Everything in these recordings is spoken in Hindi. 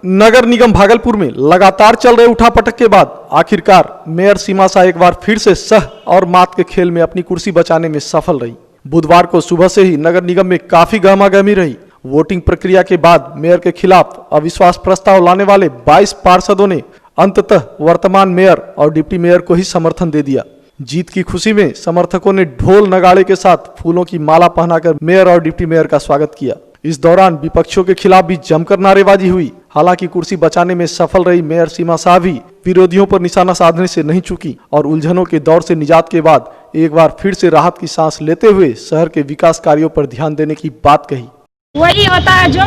नगर निगम भागलपुर में लगातार चल रहे उठापटक के बाद आखिरकार मेयर सीमा शाह एक बार फिर से सह और मात के खेल में अपनी कुर्सी बचाने में सफल रही। बुधवार को सुबह से ही नगर निगम में काफी गहमागहमी रही। वोटिंग प्रक्रिया के बाद मेयर के खिलाफ अविश्वास प्रस्ताव लाने वाले 22 पार्षदों ने अंततः वर्तमान मेयर और डिप्टी मेयर को ही समर्थन दे दिया। जीत की खुशी में समर्थकों ने ढोल नगाड़े के साथ फूलों की माला पहनाकर मेयर और डिप्टी मेयर का स्वागत किया। इस दौरान विपक्षियों के खिलाफ भी जमकर नारेबाजी हुई। हालांकि कुर्सी बचाने में सफल रही मेयर सीमा शाह भी विरोधियों पर निशाना साधने से नहीं चूकी और उलझनों के दौर से निजात के बाद एक बार फिर से राहत की सांस लेते हुए शहर के विकास कार्यों पर ध्यान देने की बात कही। वही होता है जो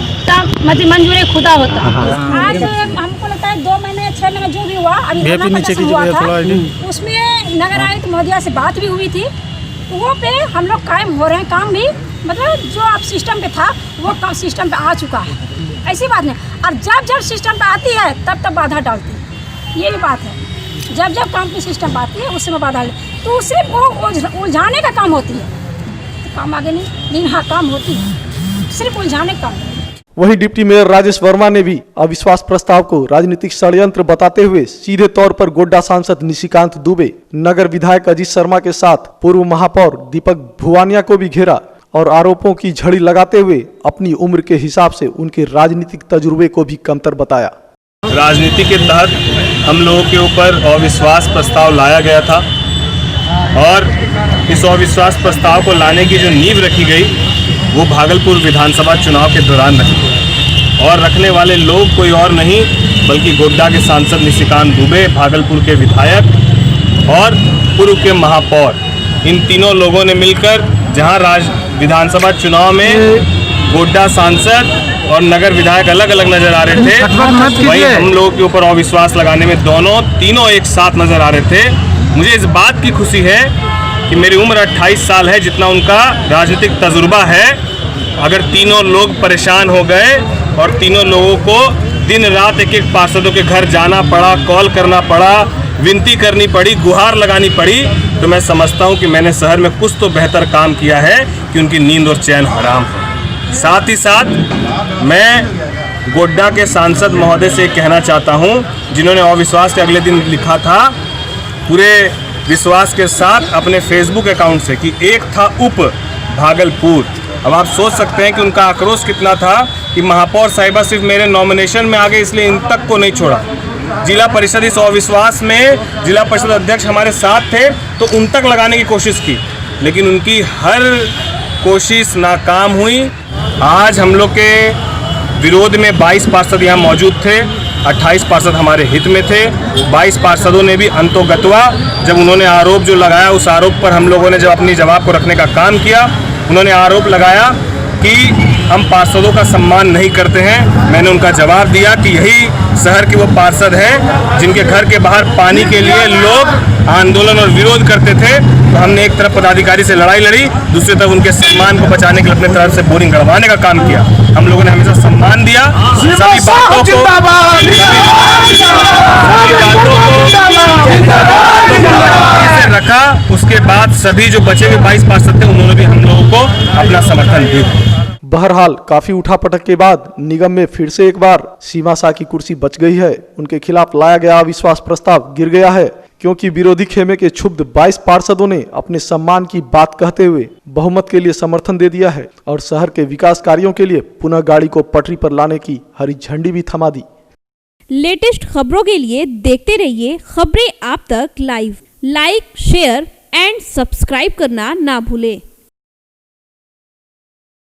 मंजूरी खुदा होता है। आज हमको लगता है 2 महीने 6 महीने जो भी हुआ अभी हुआ था, उसमें नगर आयुक्त महोदया से बात भी हुई थी। वो पे हम लोग कायम हो रहे हैं, काम भी मतलब जो अब सिस्टम पे था वो काम सिस्टम पे आ चुका है, ऐसी बात नहीं। और जब जब सिस्टम पे आती है तब तब बाधा डालती है, ये भी बात है। जब जब काम पे सिस्टम पे आती है उस समय बाधा डालती, तो सिर्फ वो उलझाने का काम होती है, तो काम आगे नहीं, लेकिन हाँ काम होती है, सिर्फ उलझाने का काम। वहीं डिप्टी मेयर राजेश वर्मा ने भी अविश्वास प्रस्ताव को राजनीतिक षड्यंत्र बताते हुए सीधे तौर पर गोड्डा सांसद निशिकांत दुबे, नगर विधायक अजीत शर्मा के साथ पूर्व महापौर दीपक भुवानिया को भी घेरा और आरोपों की झड़ी लगाते हुए अपनी उम्र के हिसाब से उनके राजनीतिक तजुर्बे को भी कमतर बताया। राजनीति के तहत हम लोगों के ऊपर अविश्वास प्रस्ताव लाया गया था और इस अविश्वास प्रस्ताव को लाने की जो नींव रखी गई वो भागलपुर विधानसभा चुनाव के दौरान रखी गई और रखने वाले लोग कोई और नहीं बल्कि गोड्डा के सांसद निशिकांत दुबे, भागलपुर के विधायक और पूर्व के महापौर, इन तीनों लोगों ने मिलकर जहां विधानसभा चुनाव में गोड्डा सांसद और नगर विधायक अलग अलग नजर आ रहे थे, वहीं हम लोगों के ऊपर अविश्वास लगाने में तीनों एक साथ नजर आ रहे थे। मुझे इस बात की खुशी है कि मेरी उम्र 28 साल है, जितना उनका राजनीतिक तजुर्बा है। अगर तीनों लोग परेशान हो गए और तीनों लोगों को दिन रात एक एक पार्षदों के घर जाना पड़ा, कॉल करना पड़ा, विनती करनी पड़ी, गुहार लगानी पड़ी, तो मैं समझता हूं कि मैंने शहर में कुछ तो बेहतर काम किया है कि उनकी नींद और चैन हराम हो। साथ ही साथ मैं गोड्डा के सांसद महोदय से कहना चाहता हूं, जिन्होंने अविश्वास के अगले दिन लिखा था पूरे विश्वास के साथ अपने फेसबुक अकाउंट से कि एक था उप भागलपुर। अब आप सोच सकते हैं कि उनका आक्रोश कितना था कि महापौर साहिबा सिर्फ मेरे नॉमिनेशन में आ गए इसलिए इन तक को नहीं छोड़ा। जिला परिषद इस अविश्वास में जिला परिषद अध्यक्ष हमारे साथ थे तो उन तक लगाने की कोशिश की, लेकिन उनकी हर कोशिश नाकाम हुई। आज हम लोग के विरोध में 22 पार्षद यहाँ मौजूद थे, 28 पार्षद हमारे हित में थे। 22 पार्षदों ने भी अंतोगत्वा जब उन्होंने आरोप जो लगाया उस आरोप पर हम लोगों ने जब अपनी जवाब को रखने का काम किया, उन्होंने आरोप लगाया कि हम पार्षदों का सम्मान नहीं करते हैं। मैंने उनका जवाब दिया कि यही शहर के वो पार्षद हैं जिनके घर के बाहर पानी के लिए लोग आंदोलन और विरोध करते थे, तो हमने एक तरफ पदाधिकारी से लड़ाई लड़ी, दूसरी तरफ उनके सम्मान को बचाने के लिए अपने तरफ से बोरिंग गड़वाने का काम किया। हम लोगों ने हमेशा सम्मान दिया, सभी बातों को रखा। उसके बाद सभी जो बचे हुए 22 पार्षद थे उन्होंने भी हम लोगों को अपना समर्थन दिया। बहरहाल काफी उठापटक के बाद निगम में फिर से एक बार सीमा शाह की कुर्सी बच गई है। उनके खिलाफ लाया गया अविश्वास प्रस्ताव गिर गया है क्योंकि विरोधी खेमे के क्षुब्ध 22 पार्षदों ने अपने सम्मान की बात कहते हुए बहुमत के लिए समर्थन दे दिया है और शहर के विकास कार्यों के लिए पुनः गाड़ी को पटरी पर लाने की हरी झंडी भी थमा दी। लेटेस्ट खबरों के लिए देखते रहिए खबरें आप तक live. Like, share and subscribe करना ना भूलें।